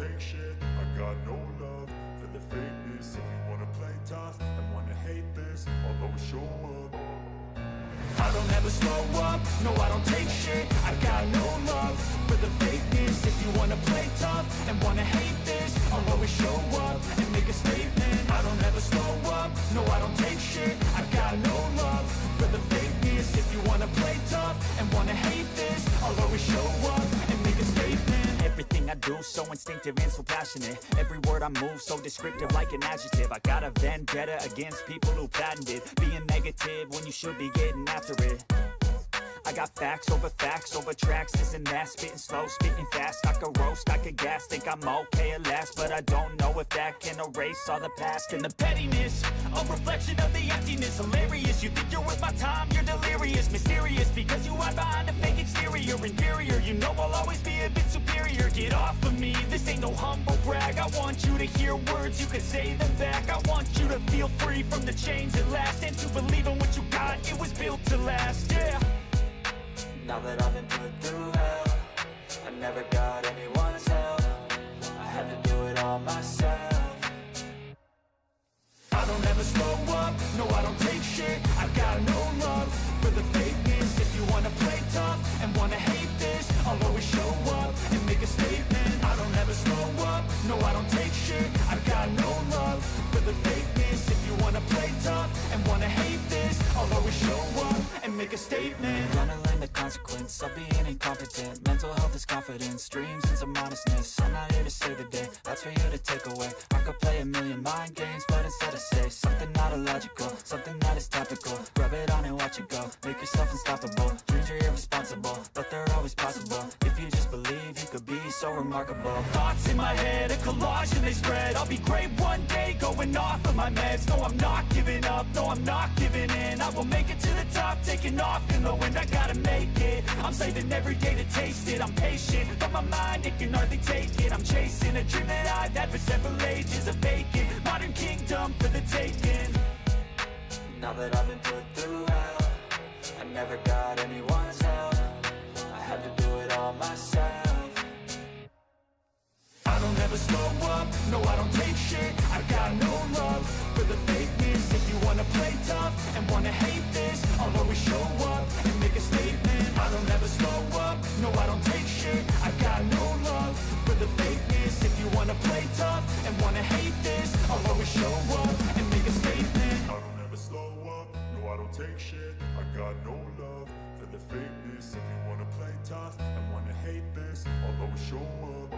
take shit, I got no love for the fakeness. If you wanna play tough and wanna hate this, I'll always show up. I don't ever slow up, no I don't take shit, I got no love for the fakeness. If you wanna play tough and wanna hate this, I'll always show up and make a statement. I don't ever slow up, no I don't take shit, I got no love for the fakeness. If you wanna play tough and wanna hate this, I'll always show up and make a statement. Everything I do so instinctive and so passionate. Every word I move so descriptive like an adjective. I got a vendetta against people who patented being negative when you should be getting after it. I got facts over tracks, this and that. Spitting slow, spitting fast, I could roast, I could gas. Think I'm okay at last, but I don't know if that can erase all the past. And the pettiness, a reflection of the emptiness. Hilarious, you think you're worth my time, you're delirious. Mysterious, because you hide behind a fake exterior. Inferior, you know I'll always be a bit superior. Get off of me, this ain't no humble brag. I want you to hear words, you can say them back. I want you to feel free from the chains at last, and to believe in what you got, it was built to last, yeah. Now that I've been put through hell, I never got anyone's help, I had to do it all myself. I don't ever slow up, no I don't take shit, I got no love for the fakeness. If you wanna play tough and wanna hate this, I'll always show up and make a statement. I don't ever slow up, no I don't take shit, I got no love for the fakeness. If you wanna play tough and wanna hate this, I'll always show up and make a statement. Gonna learn the consequence of being incompetent. Mental health is confidence, dreams and some honestness. I'm not here to save the day, that's for you to take away. I could play a million mind games, but instead I say something not illogical, something that is topical. Rub it on and watch it go, make yourself unstoppable. Dreams are irresponsible, but they're always possible. If you just believe, you could be so remarkable. Thoughts in my head, a collage and they spread. I'll be great one day, going off of my meds. No, I'm not giving up, no, I'm not giving in. I will make it to the top, taking off in the wind. I gotta make it, I'm saving every day to taste it. I'm patient, but my mind, it can hardly take it. I'm chasing a dream that I've had for several ages. A vacant, modern kingdom for the taking. Now that I've been put through hell, I never got anyone's help, I had to do it all myself. I don't ever slow up, no I don't take shit, I got no love for the fakeness. If you wanna play tough and wanna hate this, I'll always show up and make a statement. I don't ever slow up, no I don't take shit, I got no love for the fakeness. If you wanna play tough and wanna hate this, I'll always show up and make a statement. I don't ever slow up, no I don't take shit, I got no love for the fakeness. If you wanna play tough and wanna hate this, I'll always show up.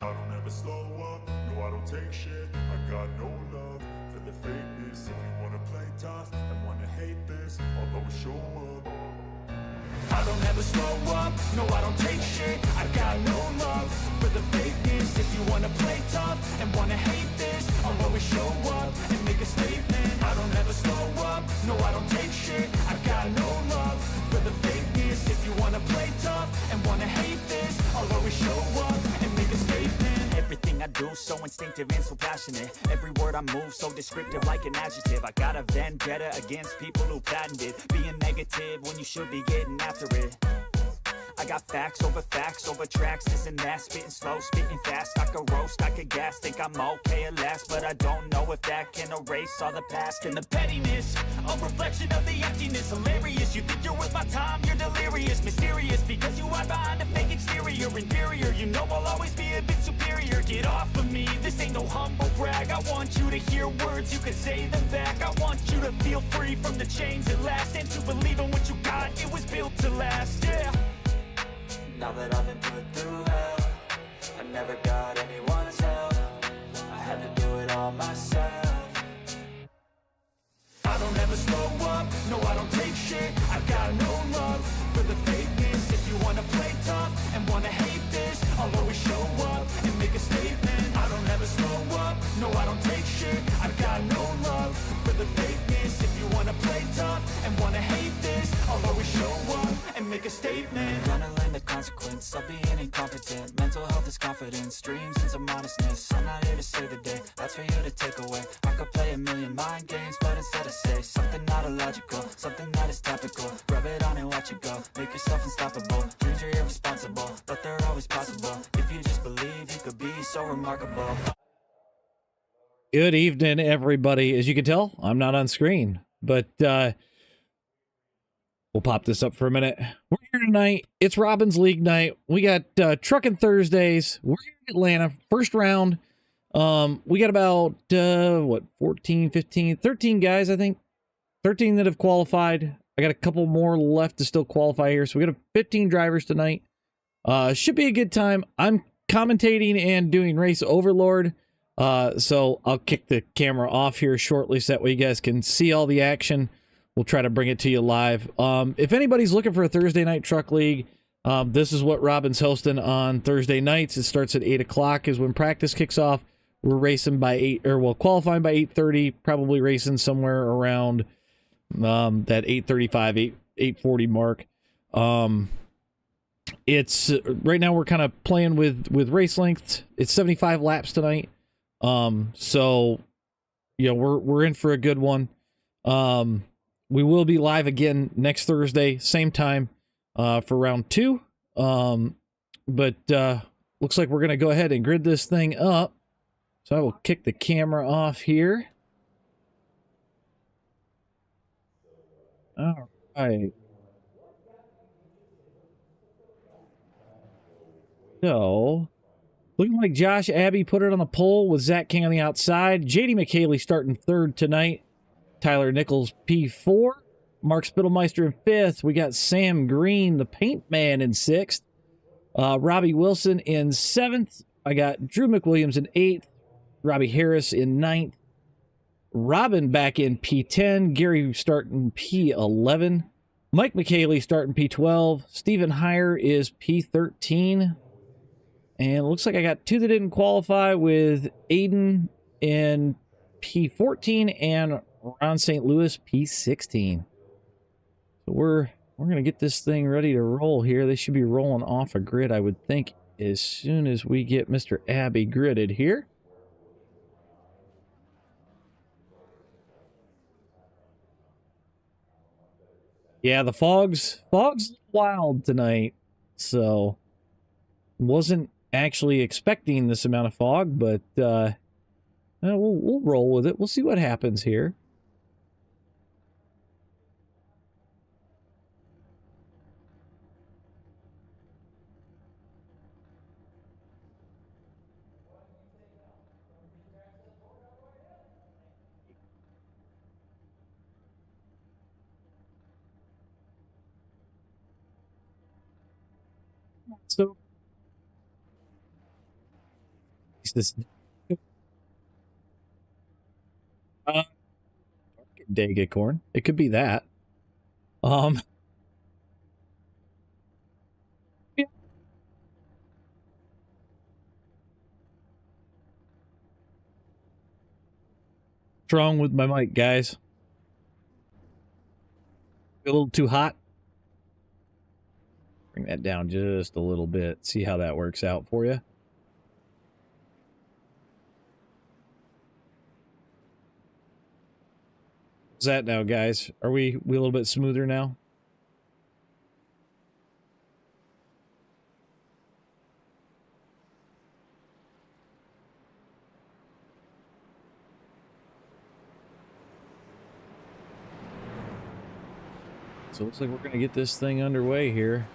I don't ever slow up, no I don't take shit, I got no love for the fakeness. If you wanna play tough and wanna hate this, I'll always show up. I don't ever slow up, no I don't take shit, I got no love for the fakeness. If you wanna play tough and wanna hate this, I'll always show up and make a statement. I don't ever slow up, no I don't take shit, I got no love for the fakeness. If you wanna play tough and wanna hate this, I'll always show up and make a statement. Everything I do so instinctive and so passionate. Every word I move so descriptive like an adjective. I got a vendetta against people who patented being negative when you should be getting after it. I got facts over tracks, this and that. Spitting slow, spitting fast, I could roast, I could gas. Think I'm okay at last, but I don't know if that can erase all the past. And the pettiness, a reflection of the emptiness. Hilarious, you think you're worth my time, you're delirious. Mysterious, because you hide behind a fake exterior. Inferior, you know I'll always be a bit superior. Get off of me, this ain't no humble brag. I want you to hear words, you can say them back. I want you to feel free from the chains at last, and to believe in what you got, it was built to last, yeah. Now that I've been put through hell, I never got anyone's help, I had to do it all myself. I don't ever slow up, no I don't take shit, I got no love for the fakeness. If you wanna play tough and wanna hate this, I'll always show up and make a statement. I don't ever slow up, no I don't take shit, I got no love for the fakeness. If you wanna play tough and wanna hate this, I'll always show up and make a statement. Gonna learn the consequence of being incompetent. Mental health is confidence, dreams and some honestness. I'm not here to save the day, that's for you to take away. I could play a million mind games, but instead I say something not illogical, something that is topical. Rub it on and watch it go, make yourself unstoppable. Dreams are irresponsible, but they're always so remarkable. Good evening, everybody. As you can tell, I'm not on screen, but we'll pop this up for a minute. We're here tonight. It's Robin's League night. We got Truckin' Thursdays. We're here in Atlanta. First round. We got about, 14, 15, 13 guys, I think. 13 that have qualified. I got a couple more left to still qualify here. So we got 15 drivers tonight. Should be a good time. I'm commentating and doing Race Overlord. So I'll kick the camera off here shortly so that way you guys can see all the action. We'll try to bring it to you live. If anybody's looking for a Thursday night truck league, this is what Robin's hosting on Thursday nights. It starts at 8 o'clock is when practice kicks off. We're racing by 8, or well, qualifying by 8:30, probably racing somewhere around that 8:35, 8:40 mark. It's right now we're kind of playing with race length. It's 75 laps tonight. So you know, we're in for a good one. We will be live again next Thursday, same time, for round 2. But looks like we're gonna go ahead and grid this thing up. So I will kick the camera off here. All right. So, looking like Josh Abbey put it on the pole with Zach King on the outside. JD McHaley starting 3rd tonight. Tyler Nichols P4. Mark Spittlemeister in 5th. We got Sam Green, the paint man, in 6th. Robbie Wilson in 7th. I got Drew McWilliams in 8th. Robbie Harris in 9th. Robin back in P10. Gary starting P11. Mike McHaley starting P12. Stephen Heyer is P13. And it looks like I got 2 that didn't qualify with Aiden in P14 and Ron St. Louis P16. So we're going to get this thing ready to roll here. They should be rolling off a grid, I would think, as soon as we get Mr. Abbey gridded here. Yeah, the fog's wild tonight, so wasn't actually expecting this amount of fog, but we'll roll with it. We'll see what happens here. So this Dagacorn. It could be that. Yeah. What's wrong with my mic, guys? A little too hot. Bring that down just a little bit. See how that works out for you. What's that now, guys? Are we a little bit smoother now? So it looks like we're going to get this thing underway here.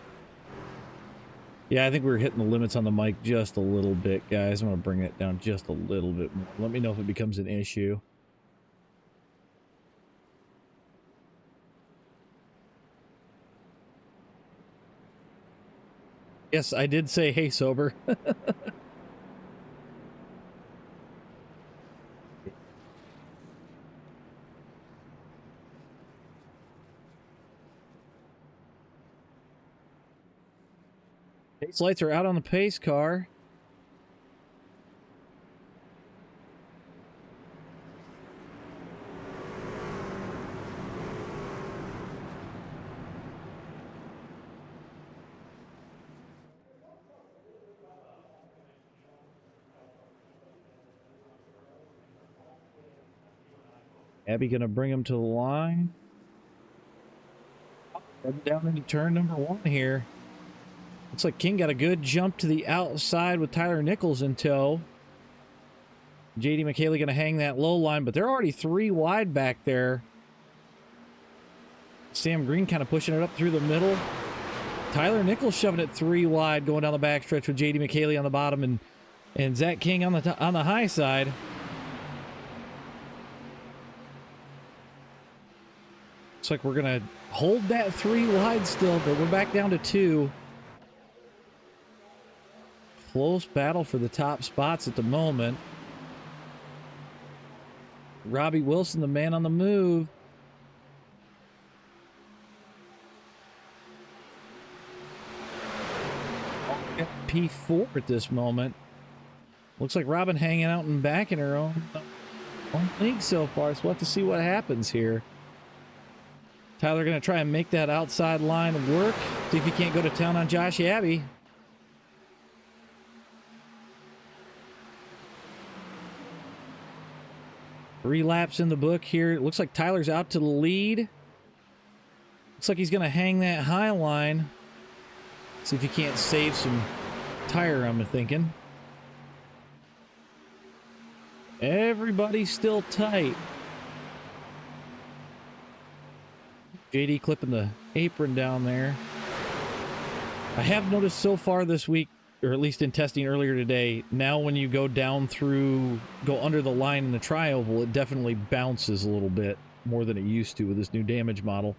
Yeah, I think we're hitting the limits on the mic just a little bit, guys. I'm going to bring it down just a little bit more. Let me know if it becomes an issue. Yes, I did say, hey, sober. Pace lights are out on the pace car. Abby gonna bring him to the line. Down into turn number 1 here. Looks like King got a good jump to the outside with Tyler Nichols in tow. JD McKaylee going to hang that low line, but they're already 3 wide back there. Sam Green kind of pushing it up through the middle. Tyler Nichols shoving it 3 wide, going down the backstretch with JD McKaylee on the bottom and Zach King on the high side. Looks like we're going to hold that 3 wide still, but we're back down to 2. Close battle for the top spots at the moment. Robbie Wilson, the man on the move. P4 at this moment. Looks like Robin hanging out and back in her own league so far, so we'll have to see what happens here. Tyler going to try and make that outside line work. See if he can't go to town on Josh Abbey. Three laps in the book here. It looks like Tyler's out to the lead. Looks like he's going to hang that high line. See if he can't save some tire, I'm thinking. Everybody's still tight. JD clipping the apron down there. I have noticed so far this week, or at least in testing earlier today, now when you go down through, go under the line in the tri-oval, it definitely bounces a little bit more than it used to with this new damage model.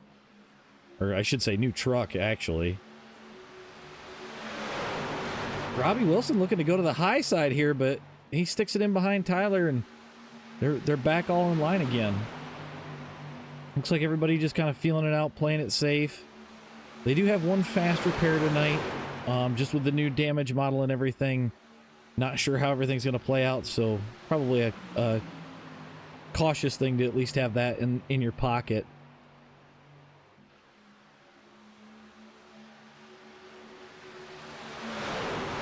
Or I should say new truck, actually. Robbie Wilson looking to go to the high side here, but he sticks it in behind Tyler, and they're back all in line again. Looks like everybody just kind of feeling it out, playing it safe. They do have one fast repair tonight, just with the new damage model and everything. Not sure how everything's going to play out, so probably a cautious thing to at least have that in your pocket.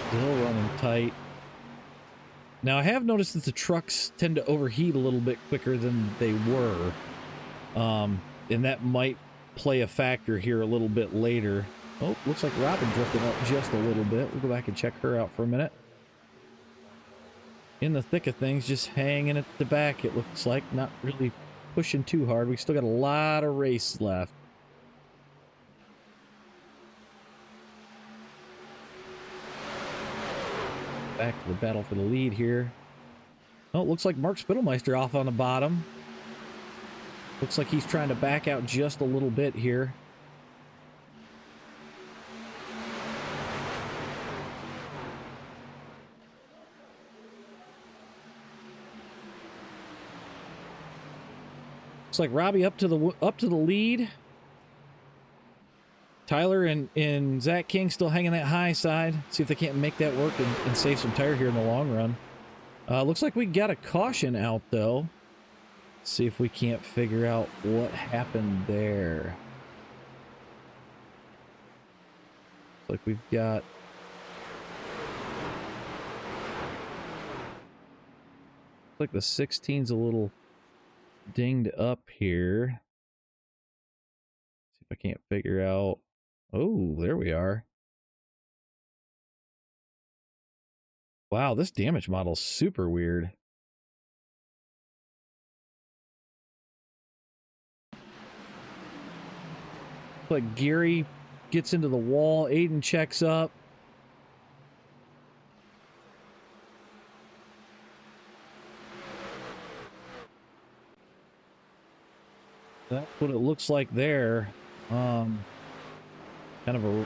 Still running tight. Now, I have noticed that the trucks tend to overheat a little bit quicker than they were. And that might play a factor here a little bit later. Oh, looks like Robin drifted up just a little bit. We'll go back and check her out for a minute. In the thick of things, just hanging at the back, it looks like. Not really pushing too hard. We still got a lot of race left. Back to the battle for the lead here. Oh, it looks like Mark Spittelmeister off on the bottom. Looks like he's trying to back out just a little bit here. Looks like Robbie up to the lead. Tyler and Zach King still hanging that high side. See if they can't make that work and save some tire here in the long run. Looks like we got a caution out, though. See if we can't figure out what happened there. Looks like we've got... Looks like the 16's a little dinged up here. See if I can't figure out... Oh, there we are. Wow, this damage model's super weird. Like Gary gets into the wall, Aiden checks up. That's what it looks like there. Kind of a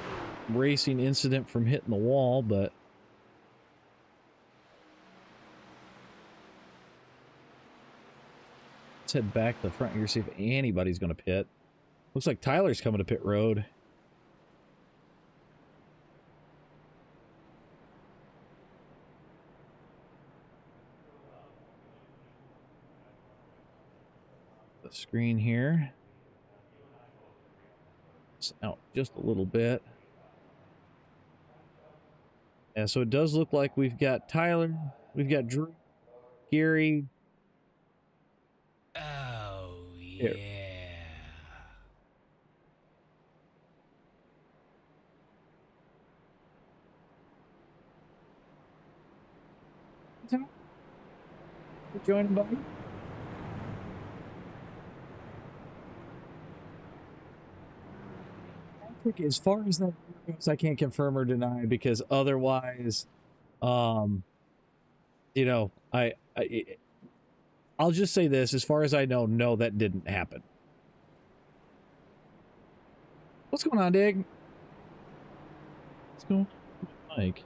racing incident from hitting the wall, but let's head back to the front here, see if anybody's going to pit. Looks like Tyler's coming to pit road. The screen here. It's out just a little bit. Yeah, so it does look like we've got Tyler, we've got Drew, Gary. Oh, yeah. for joining, buddy. As far as that goes, I can't confirm or deny because otherwise, you know, I'll just say this: as far as I know, no, that didn't happen. What's going on, Dig? What's going on, Mike?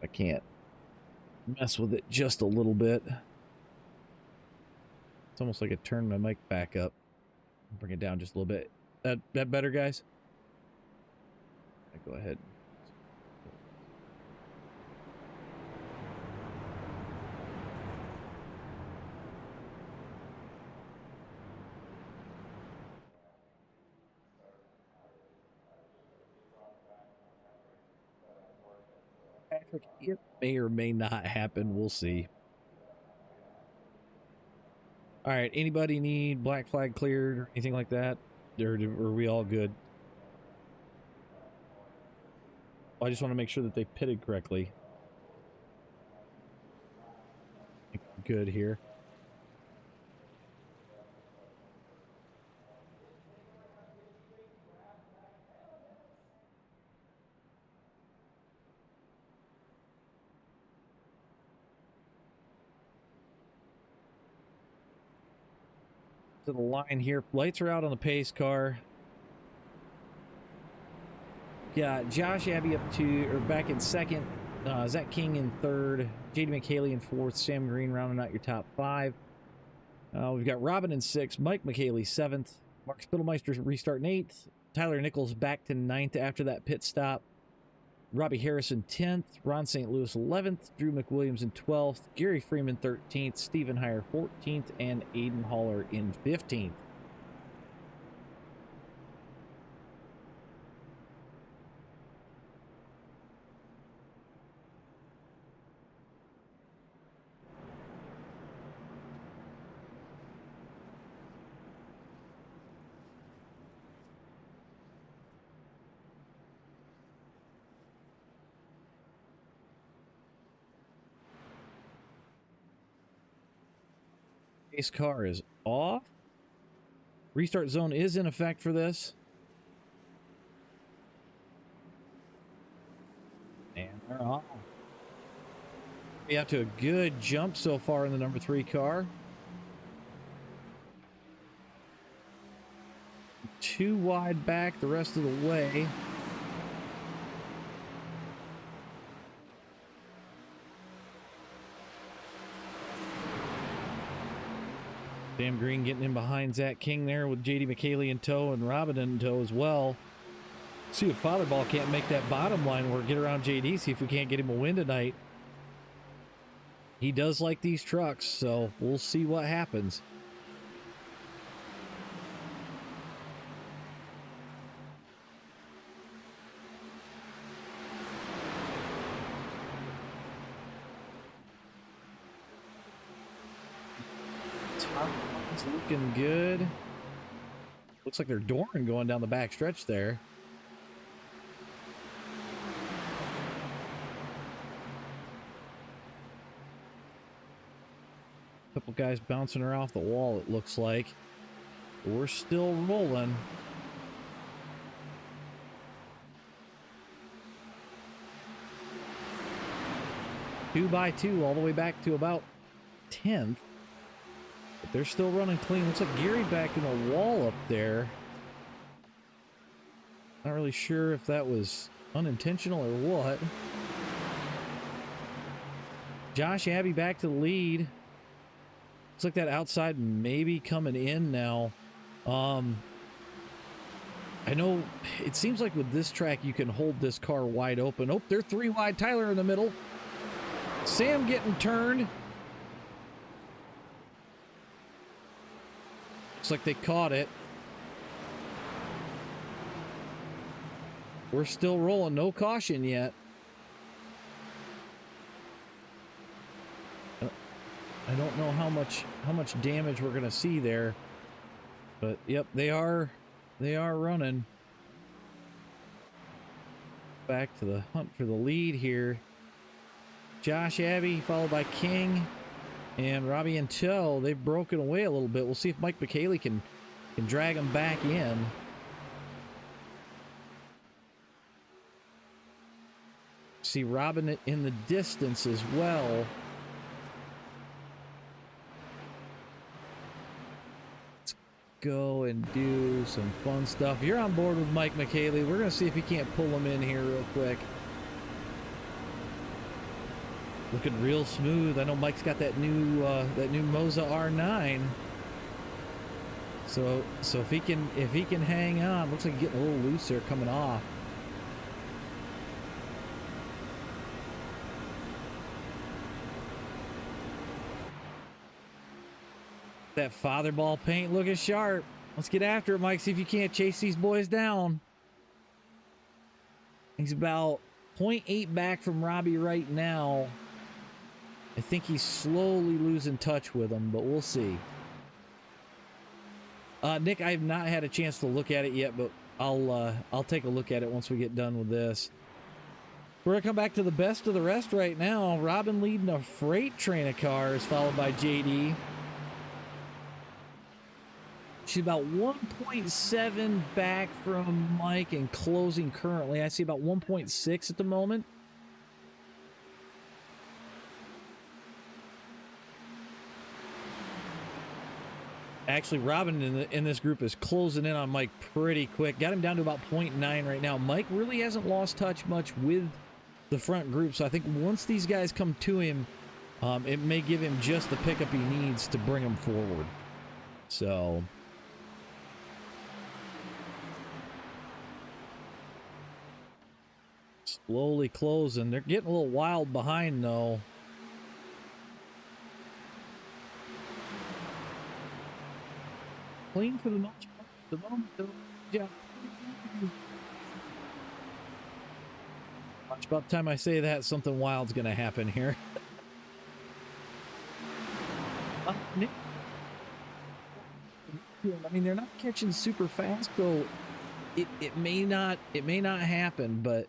I can't mess with it just a little bit. It's almost like I turned my mic back up. Bring it down just a little bit. That better, guys? Go ahead. Patrick, it may or may not happen. We'll see. All right. Anybody need black flag cleared or anything like that? Or are we all good? I just want to make sure that they pitted correctly. Good here. To the line here. Lights are out on the pace car. Yeah, Josh Abbey up to, or back in second. Zach King in third. JD McHaley in fourth. Sam Green rounding out your top five. We've got Robin in sixth. Mike McHaley seventh. Mark Spittelmeister restarting eighth. Tyler Nichols back to ninth after that pit stop. Robbie Harrison 10th. Ron St. Louis 11th. Drew McWilliams in 12th. Gary Freeman 13th. Stephen Heyer 14th. And Aiden Haller in 15th. Race car is off. Restart zone is in effect for this. And they're off. We have to a good jump so far in the number 3 car. Too wide back the rest of the way. Sam Green getting in behind Zach King there with JD McHaley in tow and Robin in tow as well. See if Fatherball can't make that bottom line work. Get around JD, see if we can't get him a win tonight. He does like these trucks, so we'll see what happens. Looking good. Looks like they're Doran going down the back stretch there. Couple guys bouncing her off the wall, it looks like. But we're still rolling. Two by two all the way back to about 10th. But they're still running clean. Looks like Gary back in the wall up there. Not really sure if that was unintentional or what. Josh Abbey back to the lead. Looks like that outside maybe coming in now. I know it seems like with this track you can hold this car wide open. Oh, they're 3 wide. Tyler in the middle. Sam getting turned. Looks like they caught it. We're still rolling. No caution yet. I don't know how much damage we're gonna see there, but yep, they are running. Back to the hunt for the lead here. Josh Abbey, followed by King and Robbie in tow. They've broken away a little bit. We'll see if Mike McKaylee can drag them back in. See Robin in the distance as well. Let's go and do some fun stuff. You're on board with Mike McKaylee. We're going to see if he can't pull him in here real quick. Looking real smooth. I know Mike's got that new Moza R9. So if he can hang on, looks like he's getting a little loose there coming off. That father ball paint looking sharp. Let's get after it, Mike. See if you can't chase these boys down. He's about 0.8 back from Robbie right now. I think he's slowly losing touch with him, but we'll see. Nick, I have not had a chance to look at it yet, but I'll take a look at it once we get done with this. We're gonna come back to the best of the rest right now. Robin leading a freight train of cars, followed by JD. She's about 1.7 back from Mike and closing currently. I see about 1.6 at the moment. Actually, Robin in this group is closing in on Mike pretty quick. Got him down to about 0.9 right now. Mike really hasn't lost touch much with the front group, so I think once these guys come to him, it may give him just the pickup he needs to bring him forward. So slowly closing. They're getting a little wild behind, though. Clean for the most part. The moment, though. Yeah. Watch, about the time I say that, something wild's going to happen here. I mean, they're not catching super fast, so it may not happen, but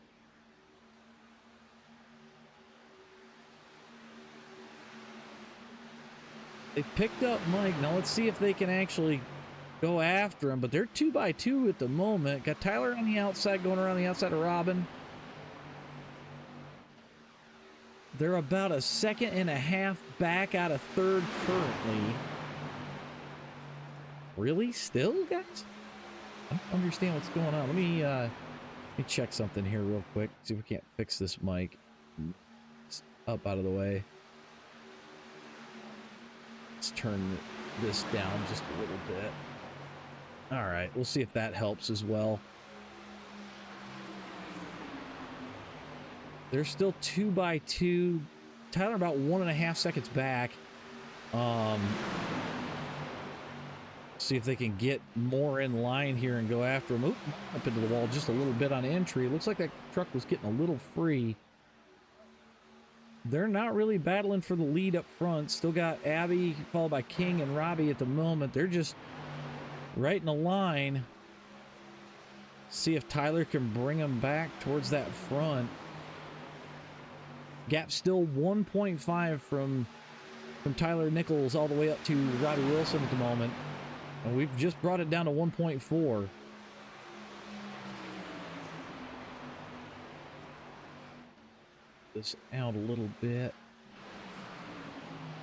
they picked up Mike. Now let's see if they can actually go after him, but they're 2x2 at the moment. Got Tyler on the outside, going around the outside of Robin. They're about a second and a half back out of third currently. Really? Still, guys? I don't understand what's going on. Let me check something here real quick. See if we can't fix this mic. It's up out of the way. Let's turn this down just a little bit. All right, we'll see if that helps as well. They're still 2x2. Tyler about 1.5 seconds back. See if they can get more in line here and go after him. Oop, up into the wall just a little bit on entry. Looks like that truck was getting a little free. They're not really battling for the lead up front. Still got Abby followed by King and Robbie at the moment. They're just right in the line. See if Tyler can bring them back towards that front. Gap still 1.5 from Tyler Nichols all the way up to Robbie Wilson at the moment. And we've just brought it down to 1.4. This out a little bit.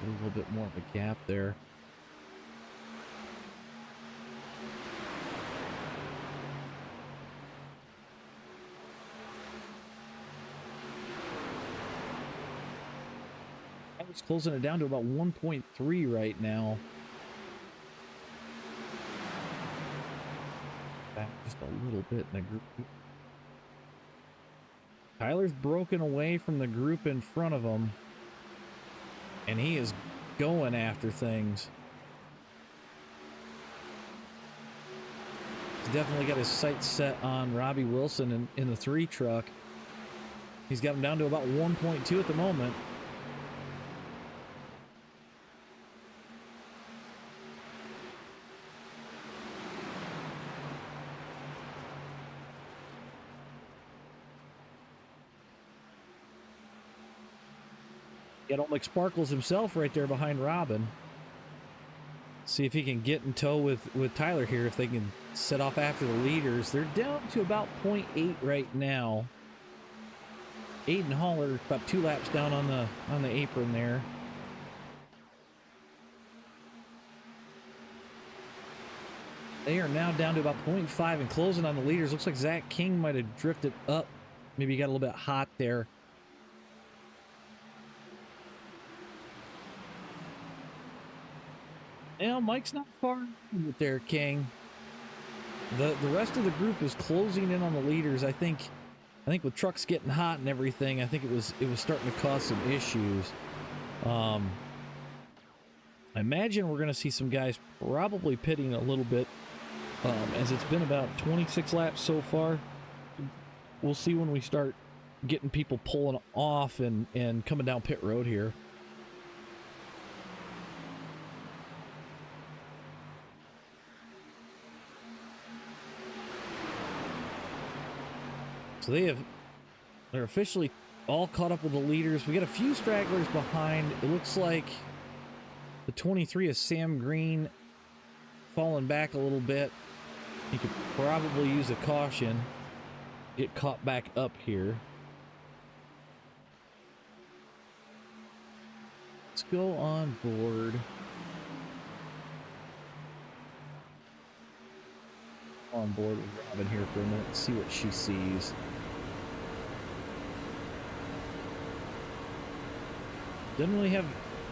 A little bit more of a gap there. It's closing it down to about 1.3 right now. Back just a little bit in the group. Tyler's broken away from the group in front of him, and he is going after things. He's definitely got his sights set on Robbie Wilson in the 3 truck. He's got him down to about 1.2 at the moment. Got old McSparkles himself right there behind Robin. See if he can get in tow with Tyler here, if they can set off after the leaders. They're down to about 0.8 right now. Aiden Haller about 2 laps down on the apron there. They are now down to about 0.5 and closing on the leaders. Looks like Zach King might have drifted up. Maybe he got a little bit hot there. Now, Mike's not far with there, King. The rest of the group is closing in on the leaders. I think with trucks getting hot and everything, I think it was starting to cause some issues. I imagine we're going to see some guys probably pitting a little bit, as it's been about 26 laps so far. We'll see when we start getting people pulling off and coming down pit road here. So they're officially all caught up with the leaders. We got a few stragglers behind. It looks like the 23 is Sam Green falling back a little bit. He could probably use a caution. Get caught back up here. Let's go on board. On board with Robin here for a minute and see what she sees. Doesn't really have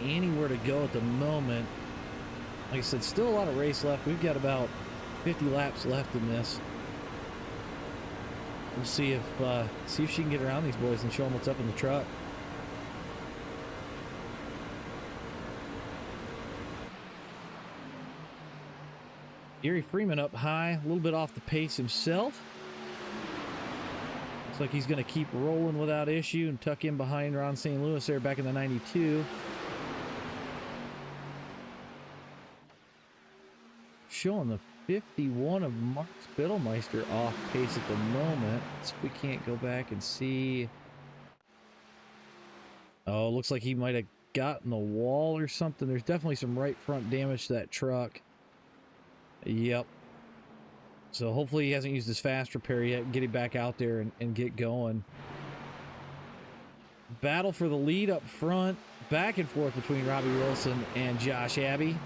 anywhere to go at the moment. Like I said, still a lot of race left. We've got about 50 laps left in this. We'll see if she can get around these boys and show them what's up in the truck. Gary Freeman up high, a little bit off the pace himself. Looks like he's going to keep rolling without issue and tuck in behind Ron St. Louis there back in the 92. Showing the 51 of Mark Spittelmeister off pace at the moment. Let's see if we can't go back and see. Oh, looks like he might have gotten the wall or something. There's definitely some right front damage to that truck. Yep. So hopefully he hasn't used his fast repair yet. Get him back out there and get going. Battle for the lead up front. Back and forth between Robbie Wilson and Josh Abbey.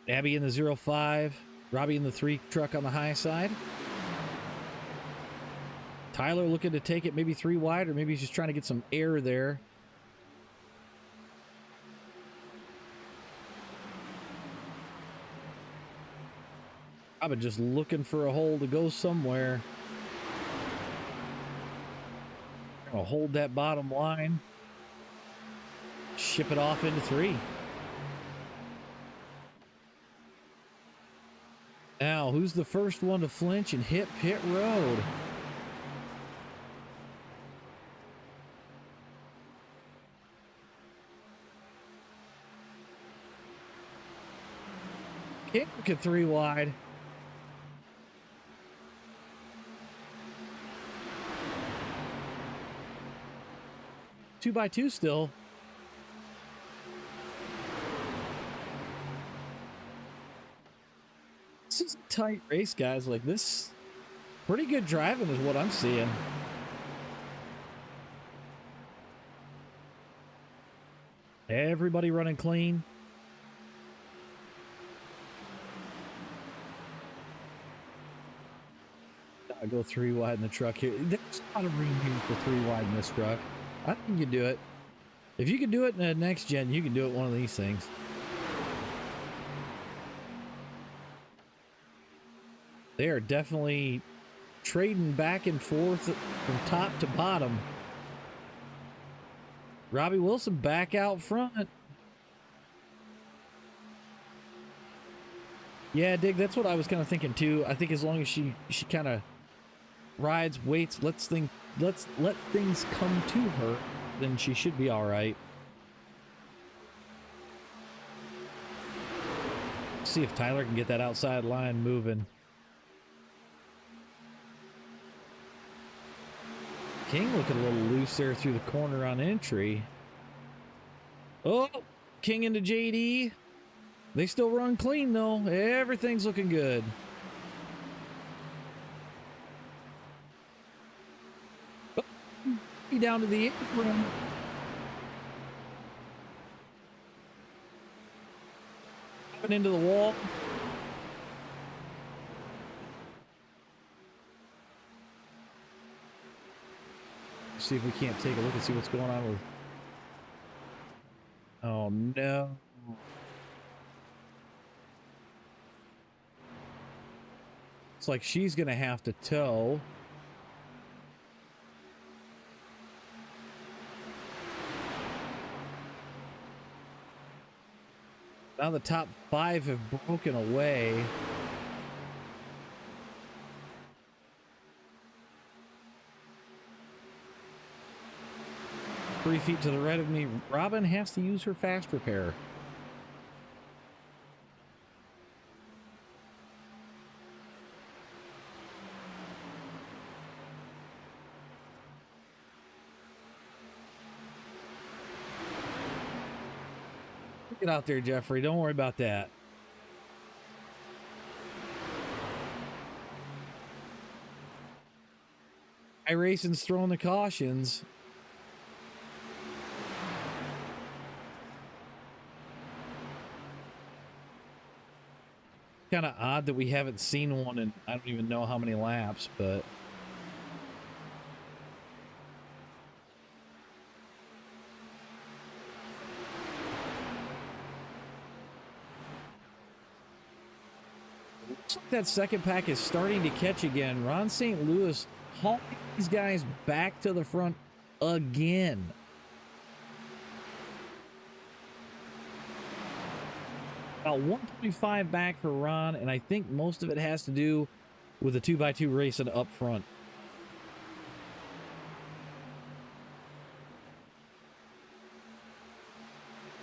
Abbey in the 05. Robbie in the 3 truck on the high side. Tyler looking to take it maybe 3 wide, or maybe he's just trying to get some air there. I've been just looking for a hole to go somewhere. Gonna hold that bottom line. Ship it off into 3. Now, who's the first one to flinch and hit pit road? Can't look at 3 wide. Two by 2 still. This is a tight race, guys. Like this, pretty good driving is what I'm seeing. Everybody running clean. I go 3 wide in the truck here. There's a lot of room here for 3 wide in this truck. I think you can do it. If you can do it in the next gen, you can do it one of these things. They are definitely trading back and forth from top to bottom. Robbie Wilson back out front. Yeah, Dig, that's what I was kind of thinking too. I think as long as she kind of rides, waits, let things come to her, then she should be all right. See if Tyler can get that outside line moving. King looking a little loose there through the corner on entry. Oh, King into JD. They still run clean, though. Everything's looking good. Oh, he down to the apron. Up into the wall. See if we can't take a look and see what's going on with... Oh, no. It's like she's going to have to tow. Now the top 5 have broken away. Three feet to the right of me, Robin has to use her fast repair. Get out there, Jeffrey. Don't worry about that. iRacing's throwing the cautions. Kind of odd that we haven't seen one in I don't even know how many laps, but looks like that second pack is starting to catch again. Ron St. Louis hauling these guys back to the front again. About 125 back for Ron, and I think most of it has to do with the 2x2 racing up front.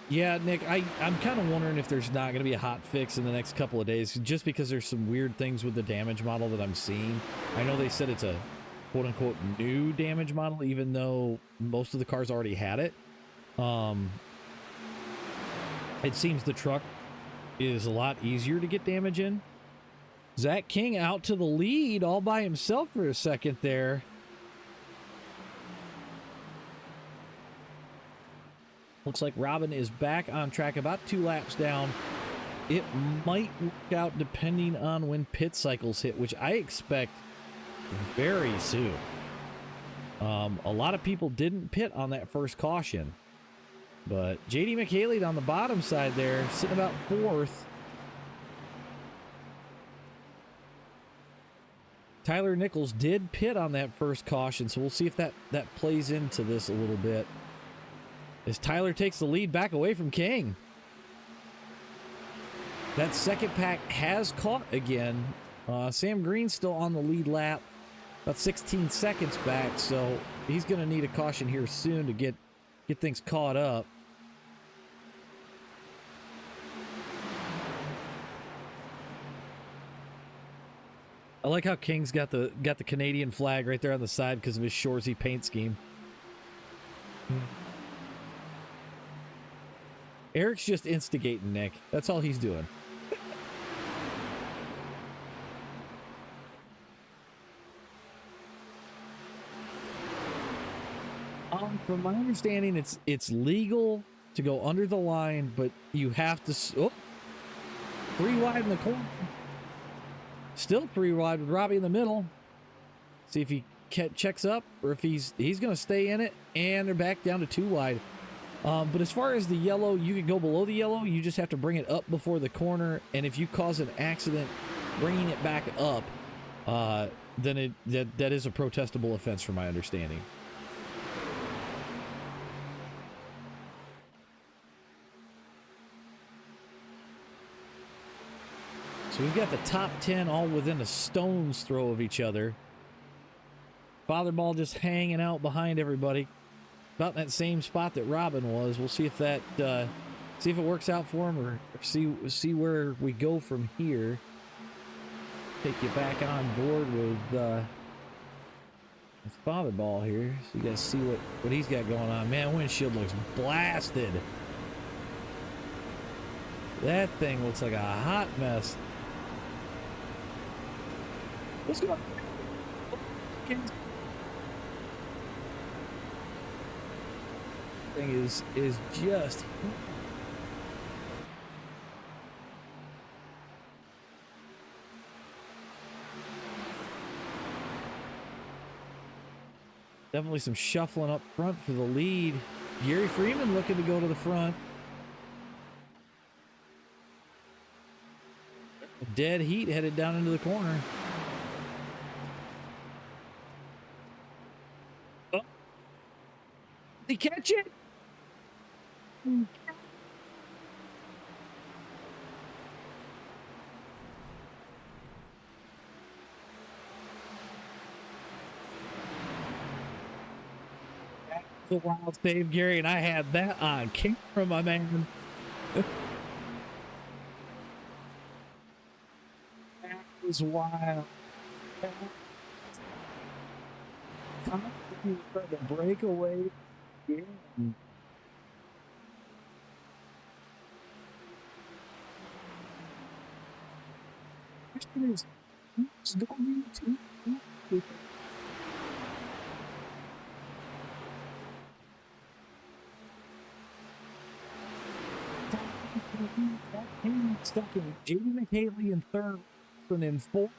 Yeah, Nick, I'm kind of wondering if there's not going to be a hot fix in the next couple of days, just because there's some weird things with the damage model that I'm seeing. I know they said it's a quote-unquote new damage model, even though most of the cars already had it. It seems the truck is a lot easier to get damage in. Zach King out to the lead all by himself for a second there. Looks like Robin is back on track, about 2 laps down. It might work out depending on when pit cycles hit, which I expect very soon. A lot of people didn't pit on that first caution. But J.D. McHaley on the bottom side there, sitting about 4th. Tyler Nichols did pit on that first caution, so we'll see if that plays into this a little bit. As Tyler takes the lead back away from King. That second pack has caught again. Sam Green's still on the lead lap, about 16 seconds back, so he's going to need a caution here soon to get things caught up. I like how King's got the Canadian flag right there on the side because of his Shoresy paint scheme. Eric's just instigating, Nick. That's all he's doing. From my understanding, it's legal to go under the line, but you have to... Oh, 3 wide in the corner. Still 3 wide with Robbie in the middle. See if he checks up or if he's going to stay in it. And they're back down to 2 wide. But as far as the yellow, you can go below the yellow. You just have to bring it up before the corner. And if you cause an accident bringing it back up, then that is a protestable offense from my understanding. So we've got the top 10 all within a stone's throw of each other. Fatherball just hanging out behind everybody. About in that same spot that Robin was. We'll see if that see if it works out for him, or see where we go from here. Take you back on board with It's Father Ball here, so you guys see what he's got going on. Man, windshield looks blasted. That thing looks like a hot mess. What's going on? Thing is just definitely some shuffling up front for the lead. Gary Freeman looking to go to the front. Dead heat headed down into the corner. Oh. Did he catch it? The wild save, Gary, and I had that on camera, my man. That was wild. The breakaway. Yeah. Question is, who's going to? Second, J.D. McHaley in third, and in fourth,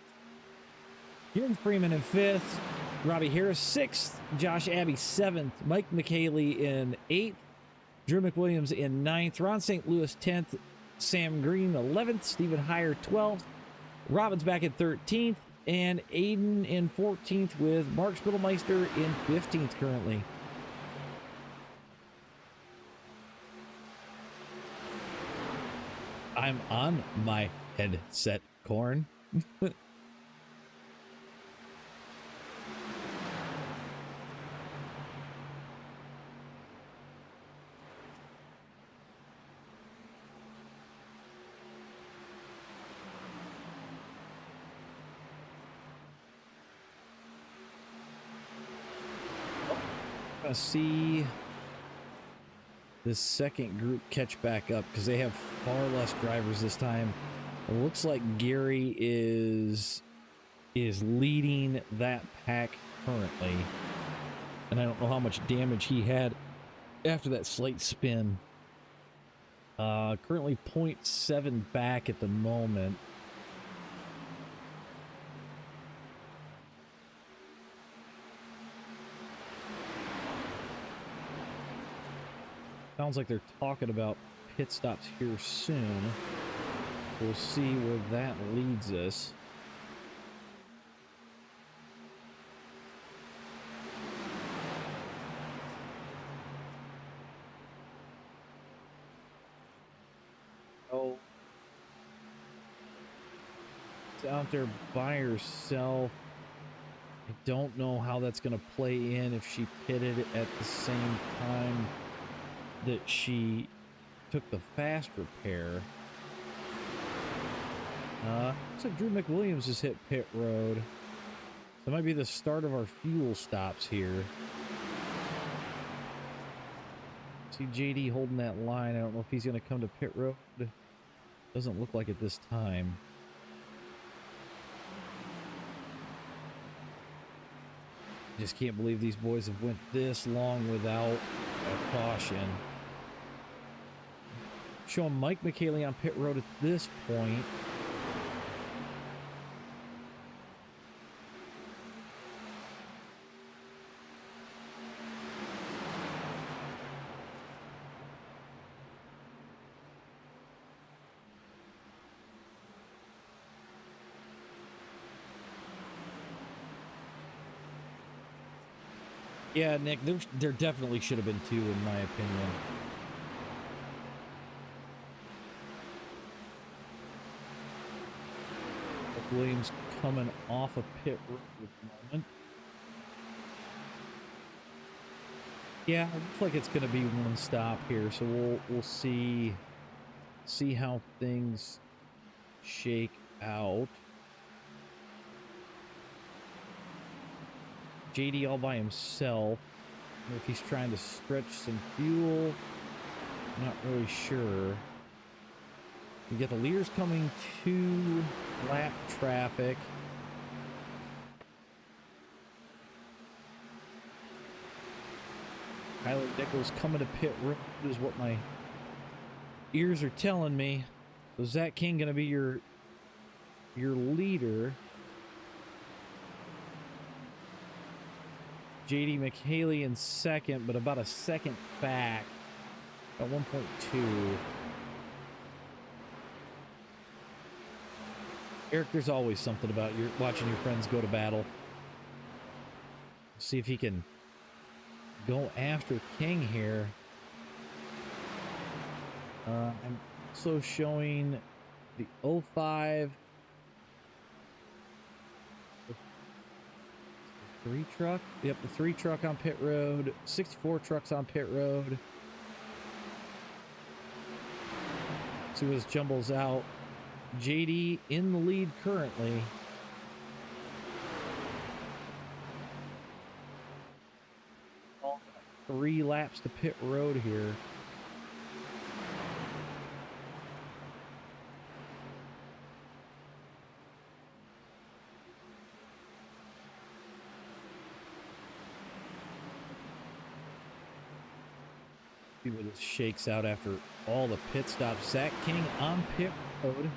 Gary Freeman in fifth, Robbie Harris sixth, Josh Abbey seventh, Mike McHaley in eighth, Drew McWilliams in ninth, Ron St. Louis 10th, Sam Green 11th, Stephen Heyer 12th, Robbins back in 13th, and Aiden in 14th with Mark Spittelmeister in 15th currently. I'm on my headset, Corn. Gonna see this second group catch back up because they have far less drivers this time. It looks like Gary is leading that pack currently, and I don't know how much damage he had after that slight spin. Currently 0.7 back at the moment. Sounds like they're talking about pit stops here soon. We'll see where that leads us. Oh, it's out there by herself. I don't know how that's going to play in if she pitted at the same time that she took the fast repair. Looks like Drew McWilliams has hit pit road. That might be the start of our fuel stops here. See JD holding that line. I don't know if he's going to come to pit road. Doesn't look like it this time. Just can't believe these boys have went this long without a caution. Showing Mike McHaley on pit road at this point. Yeah, Nick, there definitely should have been two, in my opinion. Williams coming off a pit road at the moment. Yeah, it looks like it's going to be one stop here, so we'll see how things shake out. JD all by himself. Or if he's trying to stretch some fuel. Not really sure. You get the leaders coming to lap traffic. Tyler Nichols coming to pit road is what my ears are telling me. So Zach King gonna be your leader. JD McHaley in second, but about a second back at 1.2. Eric, there's always something about watching your friends go to battle. See if he can go after King here. I'm also showing the 05. The 3 truck? Yep, the 3 truck on pit road. 64 trucks on pit road. See what this jumbles out. JD in the lead currently. All 3 laps to pit road here. See what it shakes out after all the pit stops. Zach King on pit road.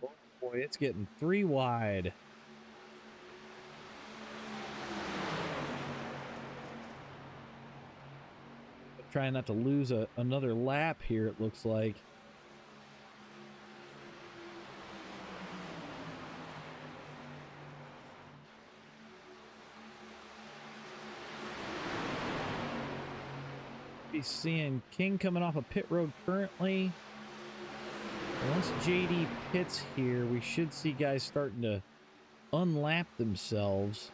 Oh boy, it's getting 3 wide. Trying not to lose another lap here, it looks like. Be seeing King coming off a pit road currently. Once JD pits here, we should see guys starting to unlap themselves.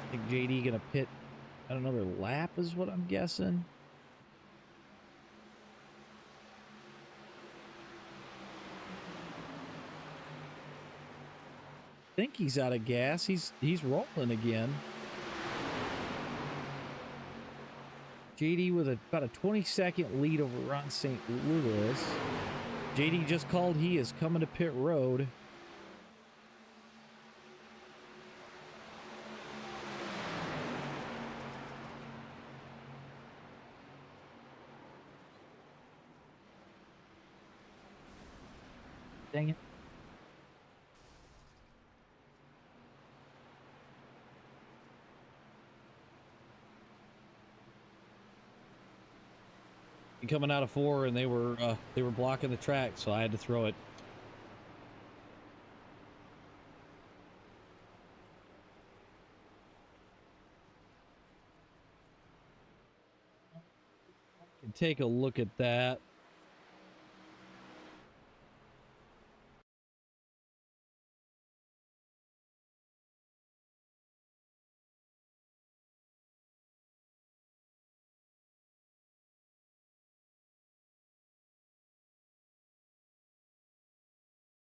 I think JD gonna pit at another lap is what I'm guessing. I think he's out of gas. He's rolling again. JD with about a 20-second lead over Ron St. Louis. JD just called he is coming to pit road. Dang it. Coming out of 4 and they were blocking the track, so I had to throw it. Can take a look at that.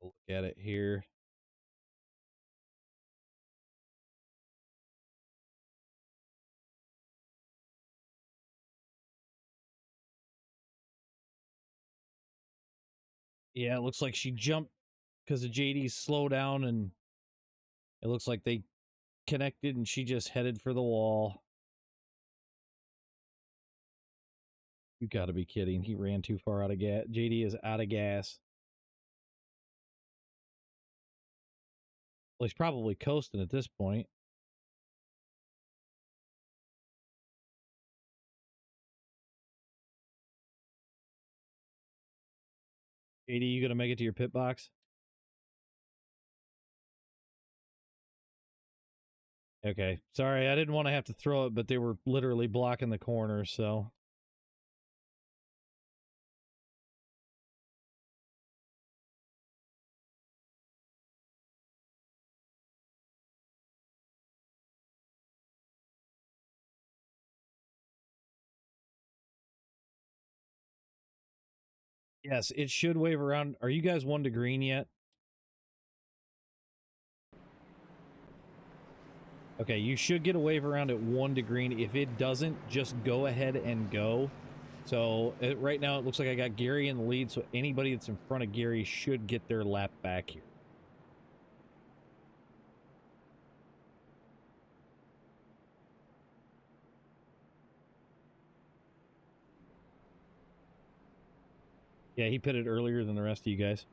Look at it here. Yeah, it looks like she jumped because of JD's slowdown, and it looks like they connected and she just headed for the wall. You gotta be kidding. He ran too far out of gas. JD is out of gas. Well, he's probably coasting at this point. JD, you gonna make it to your pit box? Okay. Sorry, I didn't want to have to throw it, but they were literally blocking the corner, so. Yes, it should wave around. Are you guys 1 to green yet? Okay, you should get a wave around at 1 to green. If it doesn't, just go ahead and go. So right now it looks like I got Gary in the lead, so anybody that's in front of Gary should get their lap back here. Yeah, he pitted earlier than the rest of you guys.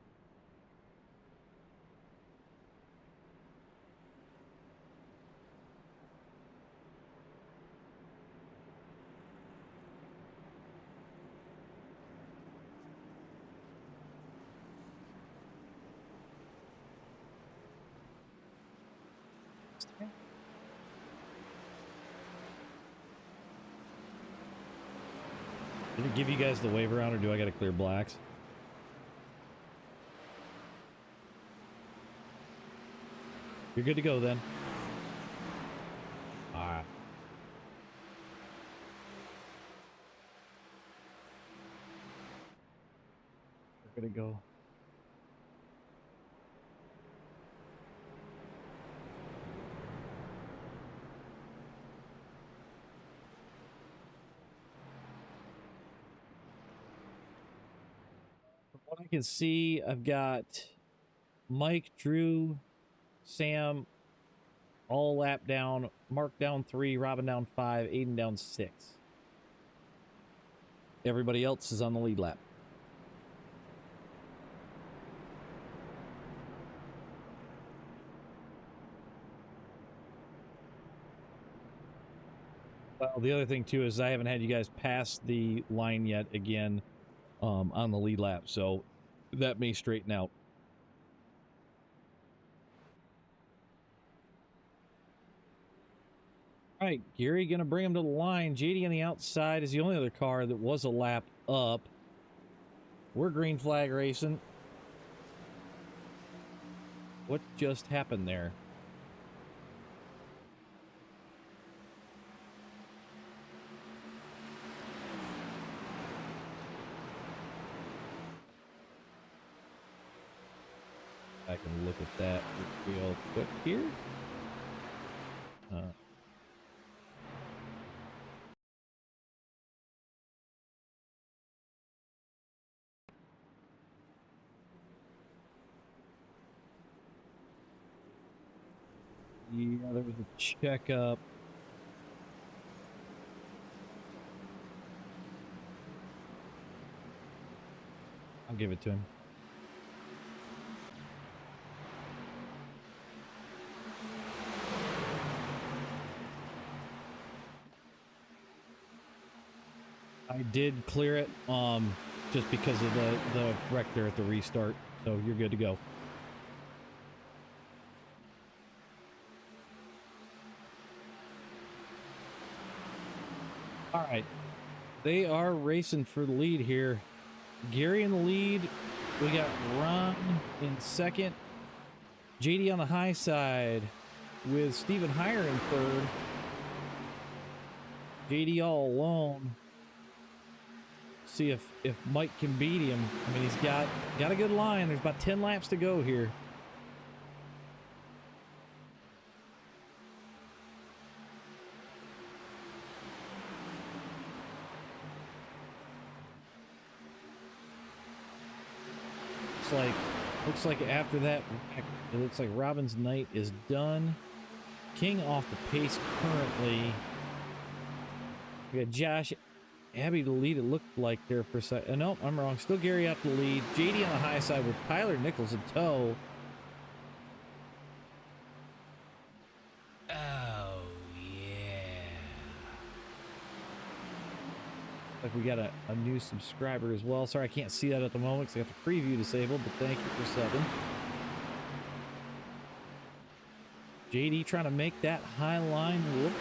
Did it give you guys the wave around, or do I got to clear blacks? You're good to go then. Alright. We're good to go. From what I can see, I've got Mike, Drew, Sam, all lap down, Mark down 3, Robin down 5, Aiden down 6. Everybody else is on the lead lap. Well, the other thing too is I haven't had you guys pass the line yet again on the lead lap, so that may straighten out. All right, Gary gonna bring him to the line. JD on the outside is the only other car that was a lap up. We're green flag racing. What just happened there? I can look at that real quick here. Yeah, there was a checkup. I'll give it to him. I did clear it, just because of the wreck there at the restart, so you're good to go. All right, they are racing for the lead here. Gary in the lead. We got Ron in second. JD on the high side with Stephen Heyer in third. JD all alone. See if Mike can beat him. I mean, he's got a good line. There's about 10 laps to go here. Looks like after that, it looks like Robin's night is done. King off the pace currently. We got Josh, Abby to lead, it looked like there for a second. No, I'm wrong. Still Gary out to lead. JD on the high side with Tyler Nichols in tow. Oh, yeah. Like we got a new subscriber as well. Sorry, I can't see that at the moment because I got the preview disabled, but thank you for subbing. JD trying to make that high line look.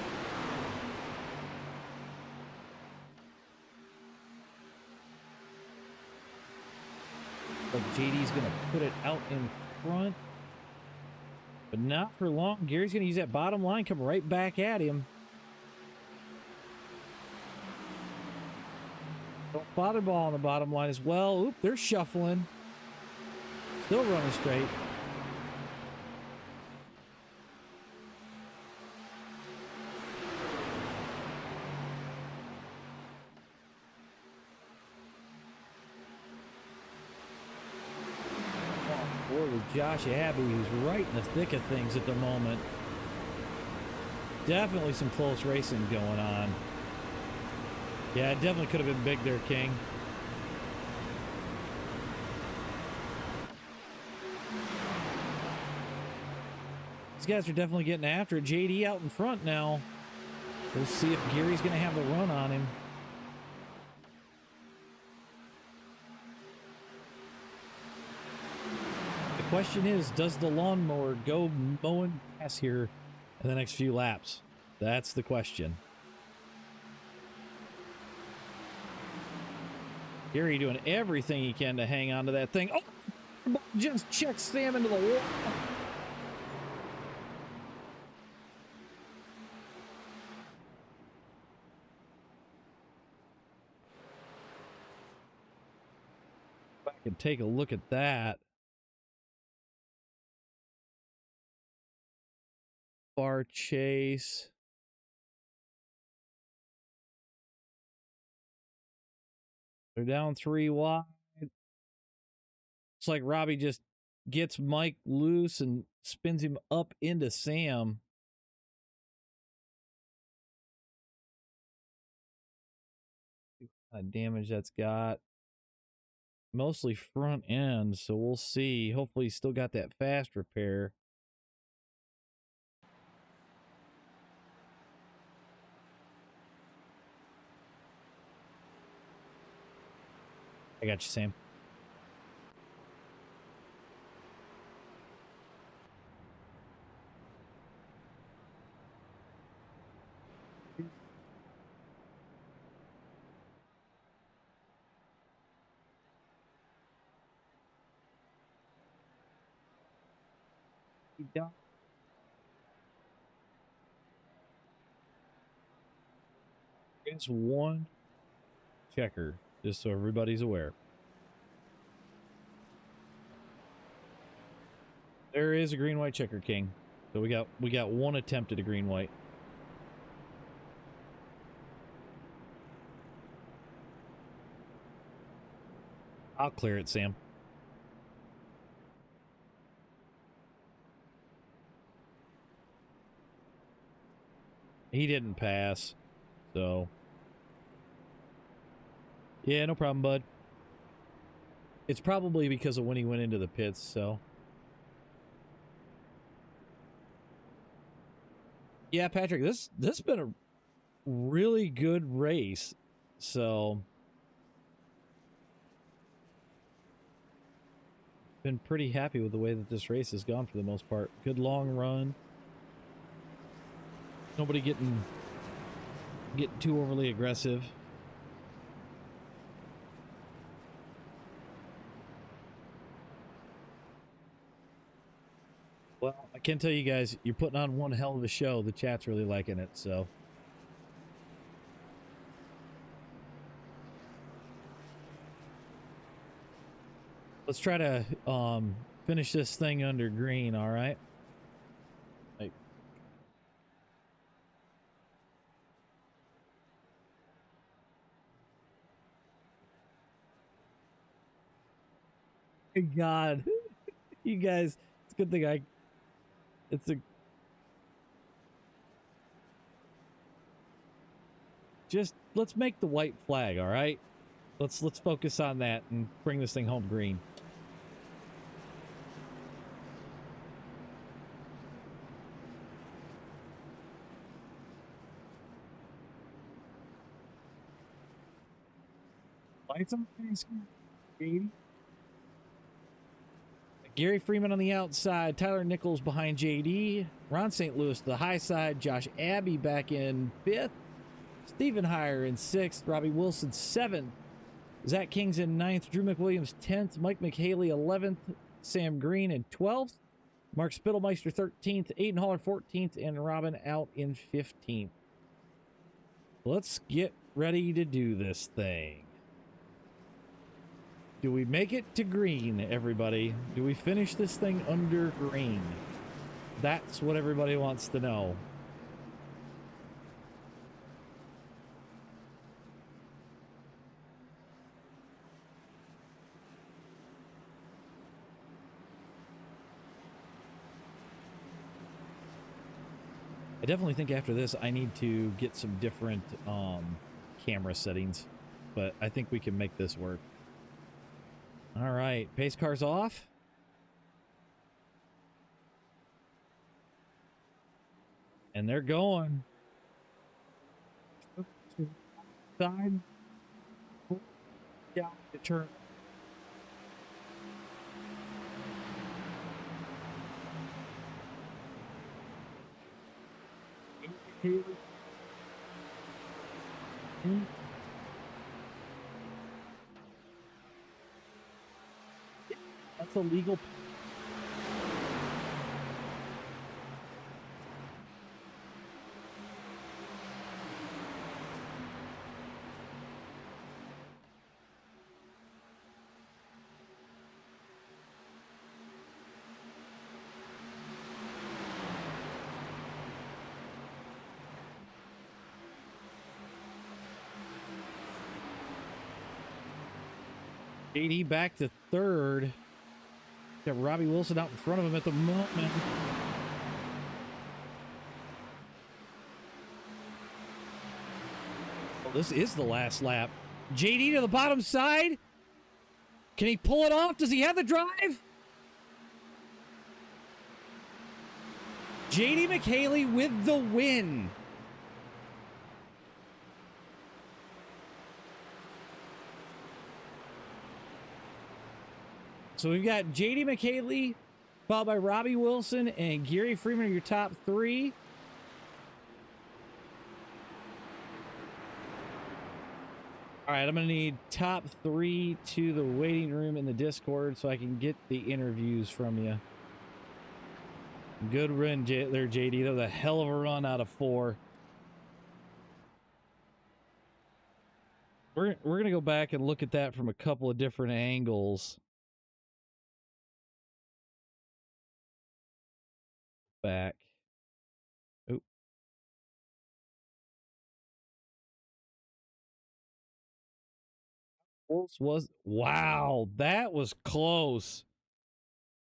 Like JD's going to put it out in front. But not for long. Gary's going to use that bottom line, come right back at him. Don't Fatherball on the bottom line as well. Oop, they're shuffling. Still running straight. With Josh Abbey, who's right in the thick of things at the moment. Definitely some close racing going on. Yeah, it definitely could have been big there, King. These guys are definitely getting after it. JD out in front now. We'll see if Gary's going to have the run on him. Question is, does the lawnmower go mowing grass here in the next few laps? That's the question. Gary doing everything he can to hang on to that thing. Oh, just check Sam into the wall. I can take a look at that. Bar chase. They're down 3 wide. Looks like Robbie just gets Mike loose and spins him up into Sam. Damage that's got. Mostly front end, so we'll see. Hopefully he's still got that fast repair. I got you, Sam. It's one checker, just so everybody's aware. There is a green-white checker, King. So we got one attempt at a green-white. I'll clear it, Sam. He didn't pass, so... Yeah, no problem, bud. It's probably because of when he went into the pits, so... Yeah, Patrick, this has been a really good race, so... Been pretty happy with the way that this race has gone for the most part. Good long run. Nobody getting too overly aggressive. Well, I can tell you guys, you're putting on one hell of a show. The chat's really liking it, so. Let's try to finish this thing under green, all right? Like, God, you guys, it's a good thing just let's make the white flag, all right? Let's focus on that and bring this thing home green. Lights on, Katie. Gary Freeman on the outside, Tyler Nichols behind JD, Ron St. Louis to the high side, Josh Abbey back in 5th, Stephen Heyer in 6th, Robbie Wilson 7th, Zach King's in 9th, Drew McWilliams 10th, Mike McHaley 11th, Sam Green in 12th, Mark Spittelmeister 13th, Aiden Haller 14th, and Robin out in 15th. Let's get ready to do this thing. Do we make it to green, everybody? Do we finish this thing under green? That's what everybody wants to know. I definitely think after this I need to get some different camera settings, but I think we can make this work. All right, pace car's off. And they're going. Side. Down the turn. That's illegal. JD back to third. Got Robbie Wilson out in front of him at the moment. Well, this is the last lap. JD to the bottom side. Can he pull it off? Does he have the drive? JD McHaley with the win. So we've got JD McHaley, followed by Robbie Wilson and Gary Freeman are your top three. All right, I'm going to need top three to the waiting room in the Discord so I can get the interviews from you. Good run there, JD. That was a hell of a run out of 4. We're going to go back and look at that from a couple of different angles. Back. Oh. Wow, that was close.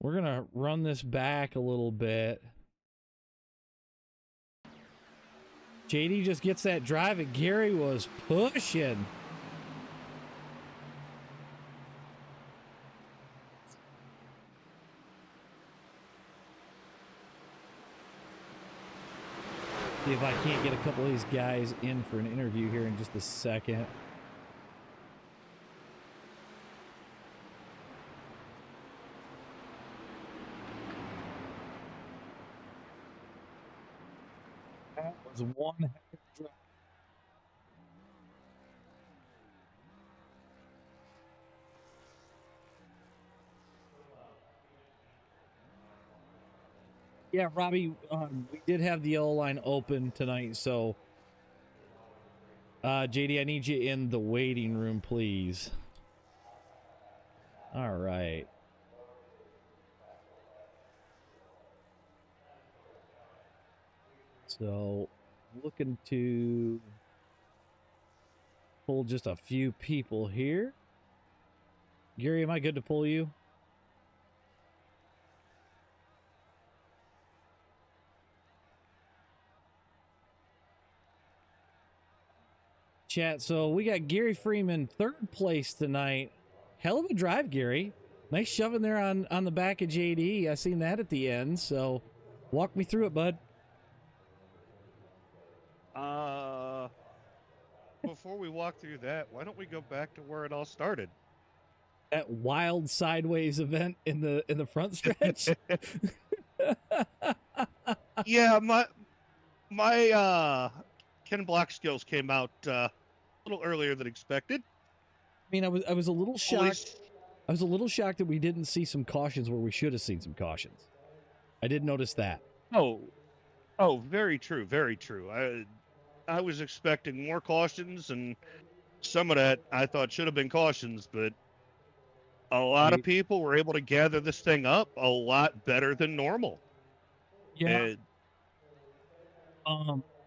We're gonna run this back a little bit. JD just gets that drive and Gary was pushing. See if I can't get a couple of these guys in for an interview here in just a second. That was one heck of a drive. Yeah, Robbie, we did have the yellow line open tonight, so JD, I need you in the waiting room, please. All right. So, looking to pull just a few people here. Gary, am I good to pull you? Chat, so we got Gary Freeman third place tonight. Hell of a drive, Gary. Nice shoving there on the back of JD. I seen that at the end, so walk me through it, bud. Before we walk through that, why don't we go back to where it all started? That wild sideways event in the front stretch. Yeah, my Ken Block skills came out a little earlier than expected. I mean, I was a little shocked. I was a little shocked that we didn't see some cautions where we should have seen some cautions. I did notice that. Oh, very true, very true. I was expecting more cautions, and some of that I thought should have been cautions, but a lot of people were able to gather this thing up a lot better than normal. Yeah.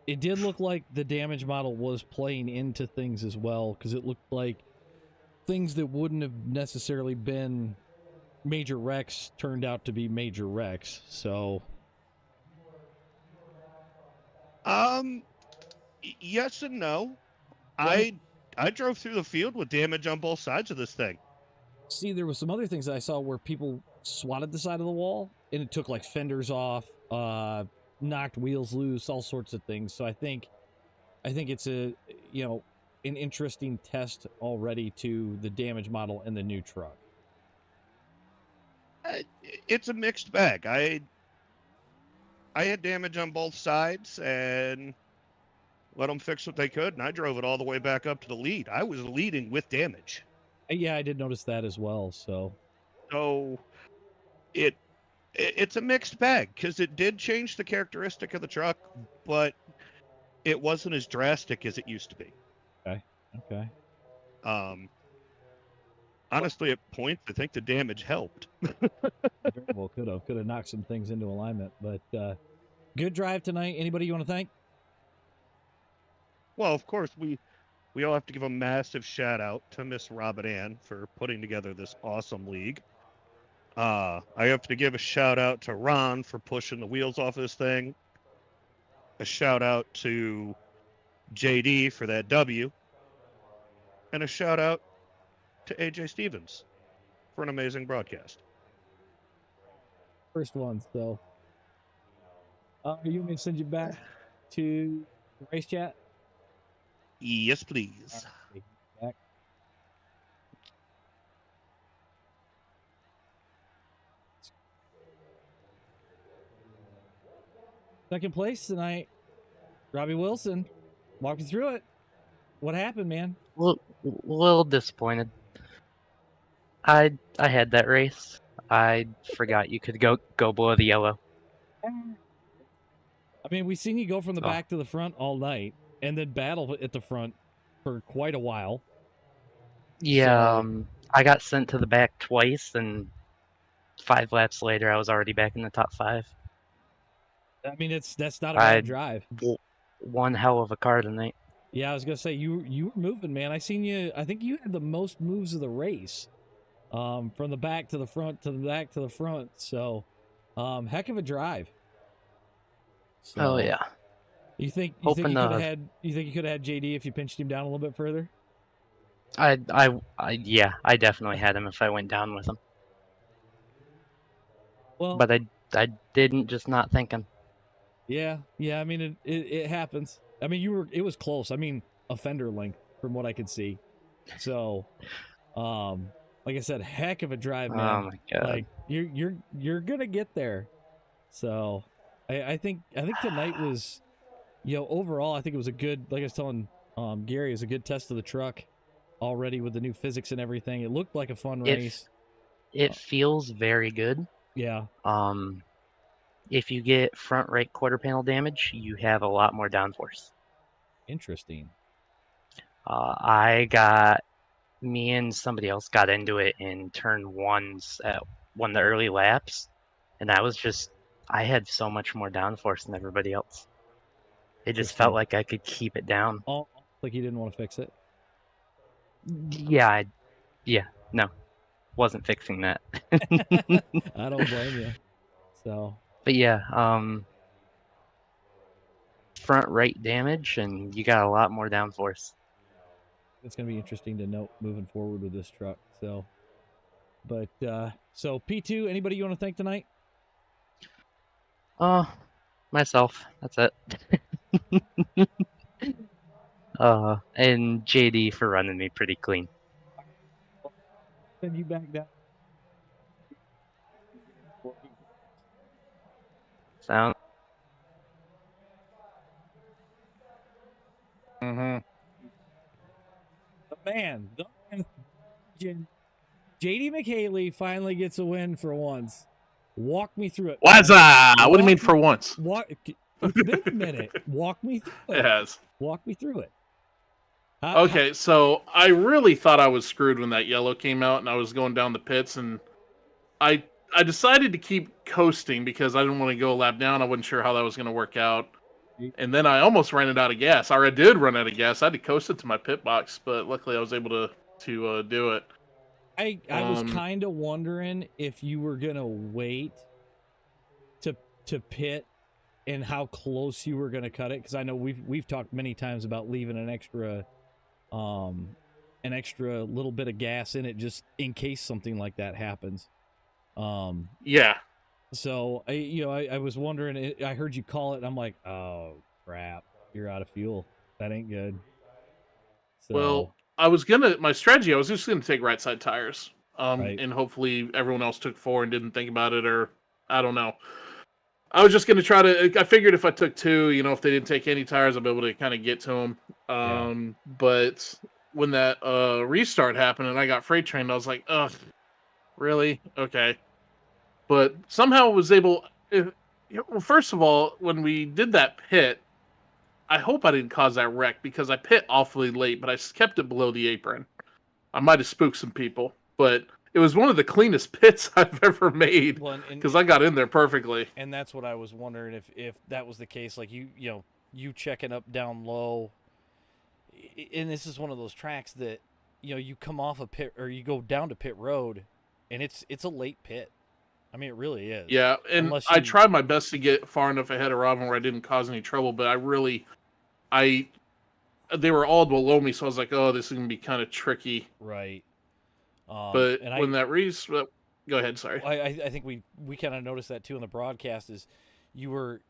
It did look like the damage model was playing into things as well, because it looked like things that wouldn't have necessarily been major wrecks turned out to be major wrecks. So, yes and no. I drove through the field with damage on both sides of this thing. See, there was some other things that I saw where people swatted the side of the wall, and it took like fenders off, knocked wheels loose, all sorts of things. So I think it's an interesting test already to the damage model in the new truck. It's a mixed bag. I had damage on both sides and let them fix what they could, and I drove it all the way back up to the lead. I was leading with damage. Yeah, I did notice that as well. So it's a mixed bag, because it did change the characteristic of the truck, but it wasn't as drastic as it used to be. Okay. Honestly, at points, I think the damage helped. Very well, could have knocked some things into alignment, but good drive tonight. Anybody you want to thank? Well, of course, we all have to give a massive shout out to Miss Robin Ann for putting together this awesome league. I have to give a shout out to Ron for pushing the wheels off this thing. A shout out to JD for that W. And a shout out to AJ Stevens for an amazing broadcast. First one, so. You want me to send you back to the race chat? Yes, please. Right, back. Second place tonight, Robbie Wilson. Walk me through it. What happened, man? A little disappointed. I had that race. I forgot you could go below the yellow. I mean, we seen you go from the back to the front all night, and then battle at the front for quite a while. Yeah, so, I got sent to the back twice, and 5 laps later, I was already back in the top 5. I mean, that's not a bad drive. One hell of a car tonight. Yeah, I was gonna say you were moving, man. I seen you. I think you had the most moves of the race, from the back to the front to the back to the front. So, heck of a drive. So, oh yeah. You think you could have had JD if you pinched him down a little bit further? I definitely had him if I went down with him. Well, but I didn't, just not thinking. Yeah. I mean, it happens. I mean, it was close. I mean, a fender length from what I could see. So, like I said, heck of a drive, man. Oh my God. Like you're gonna get there. So, I think tonight was, overall, I think it was a good, like I was telling Gary, it was a good test of the truck already with the new physics and everything. It looked like a fun race. It feels very good. Yeah. If you get front right quarter panel damage, you have a lot more downforce. Interesting. Me and somebody else got into it in turn 1s at one of the early laps, and I had so much more downforce than everybody else. It just felt like I could keep it down. Oh, like you didn't want to fix it? Yeah, no. Wasn't fixing that. I don't blame you. So, but yeah, front right damage, and you got a lot more downforce. It's going to be interesting to note moving forward with this truck. So, but so P2, anybody you want to thank tonight? Myself. That's it. And JD for running me pretty clean. Send you back down. Sound. The man, JD McHaley finally gets a win for once. Walk me through it. Wazza! What do you mean for once? It's been a minute. Walk me through it. It has. Walk me through it. Okay, so I really thought I was screwed when that yellow came out, and I was going down the pits, and I I decided to keep coasting because I didn't want to go a lap down. I wasn't sure how that was going to work out. And then I almost ran it out of gas. I did run out of gas. I had to coast it to my pit box, but luckily I was able to do it. I was kind of wondering if you were gonna wait to pit and how close you were gonna cut it, because I know we've talked many times about leaving an extra little bit of gas in it just in case something like that happens. Yeah. So I was wondering. I heard you call it, and I'm like, oh crap, you're out of fuel. That ain't good. So, Well, my strategy, I was just gonna take right side tires. Right. And hopefully everyone else took 4 and didn't think about it, or I don't know. I was just gonna try to. I figured if I took 2, if they didn't take any tires, I'll be able to kind of get to them. But when that restart happened and I got freight trained, I was like, ugh, really? Okay. But somehow I was able. Well, first of all, when we did that pit, I hope I didn't cause that wreck because I pit awfully late, but I kept it below the apron. I might have spooked some people, but it was one of the cleanest pits I've ever made because I got in there perfectly. And that's what I was wondering, if that was the case. Like you checking up down low, and this is one of those tracks that you come off a pit or you go down to pit road, and it's a late pit. I mean, it really is. Yeah, and I tried my best to get far enough ahead of Robin where I didn't cause any trouble, but they were all below me, so I was like, oh, this is going to be kind of tricky. Right. But when that race... Well, go ahead, sorry. I think we kind of noticed that, too, in the broadcast, is you were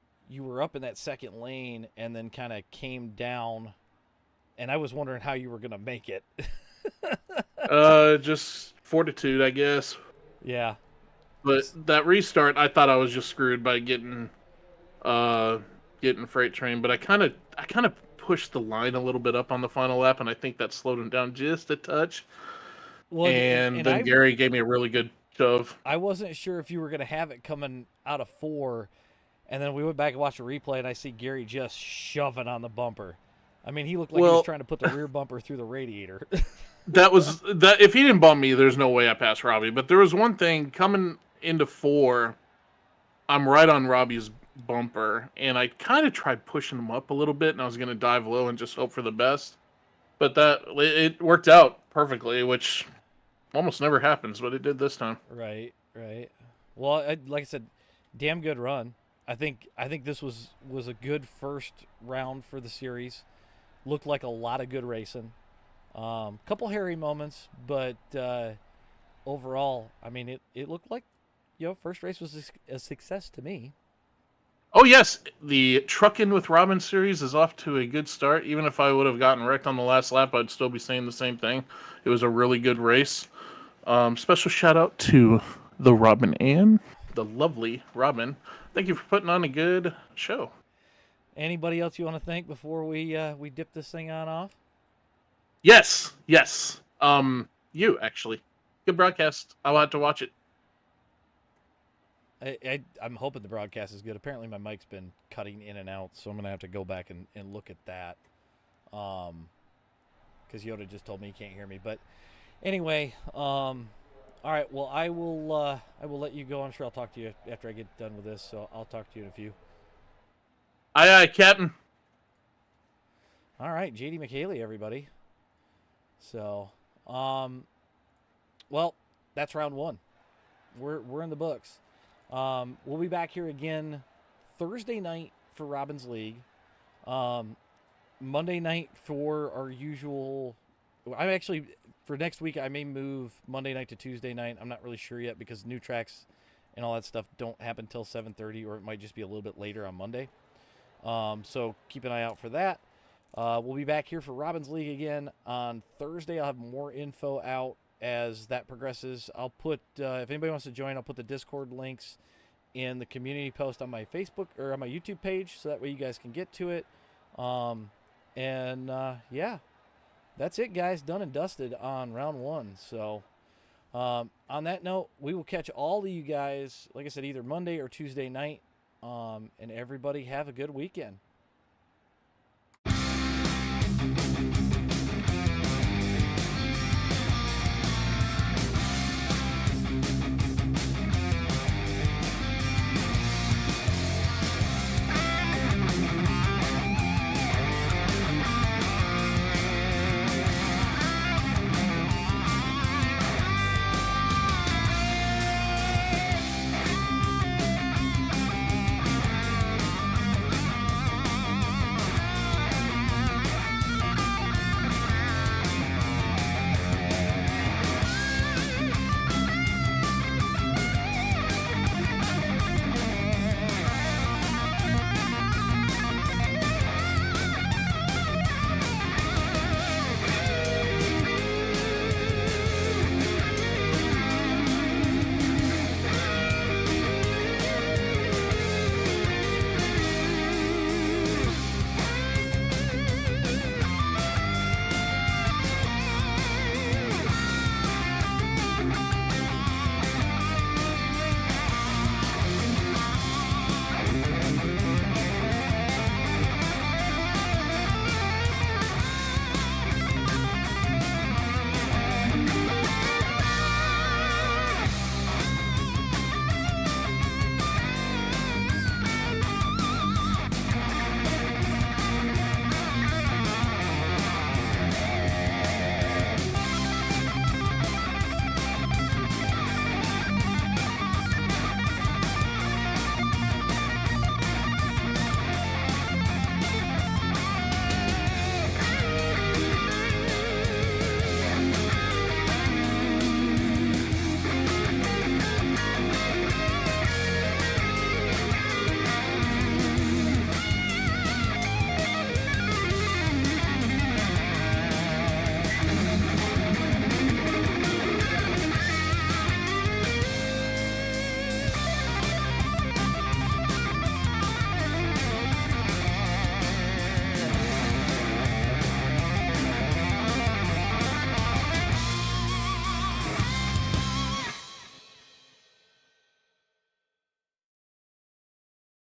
up in that second lane and then kind of came down, and I was wondering how you were going to make it. Just fortitude, I guess. Yeah. But that restart, I thought I was just screwed by getting freight train, but I kind of pushed the line a little bit up on the final lap, and I think that slowed him down just a touch. Well, and then Gary gave me a really good shove. I wasn't sure if you were going to have it coming out of 4, and then we went back and watched the replay, and I see Gary just shoving on the bumper. I mean, he looked like he was trying to put the rear bumper through the radiator. that. If he didn't bump me, there's no way I passed Robbie. But there was one thing coming into 4, I'm right on Robbie's bumper, and I kind of tried pushing him up a little bit, and I was going to dive low and just hope for the best. But it worked out perfectly, which almost never happens, but it did this time. Right. Well, like I said, damn good run. I think this was a good first round for the series. Looked like a lot of good racing. Couple hairy moments, but overall, I mean, it looked like first race was a success to me. Oh yes, the Truckin with Robin series is off to a good start. Even if I would have gotten wrecked on the last lap, I'd still be saying the same thing. It was a really good race. Special shout out to the Robin Ann, the lovely Robin. Thank you for putting on a good show. Anybody else you want to thank before we dip this thing on off? Yes. You actually. Good broadcast. I'll have to watch it. I'm hoping the broadcast is good. Apparently my mic's been cutting in and out, so I'm going to have to go back and look at that. Because Yoda just told me he can't hear me. But anyway, all right, well, I will let you go. I'm sure I'll talk to you after I get done with this, so I'll talk to you in a few. Aye, Captain. All right, JD McHaley, everybody. So, well, that's round 1. We're in the books. We'll be back here again Thursday night for Robin's League. Monday night for our usual... for next week, I may move Monday night to Tuesday night. I'm not really sure yet because new tracks and all that stuff don't happen until 7:30, or it might just be a little bit later on Monday. So keep an eye out for that. We'll be back here for Robin's League again on Thursday. I'll have more info out as that progresses. I'll put, if anybody wants to join, I'll put the Discord links in the community post on my Facebook or on my YouTube page, so that way you guys can get to it. Yeah, that's it, guys. Done and dusted on round 1. So on that note, we will catch all of you guys, like I said, either Monday or Tuesday night. And everybody have a good weekend.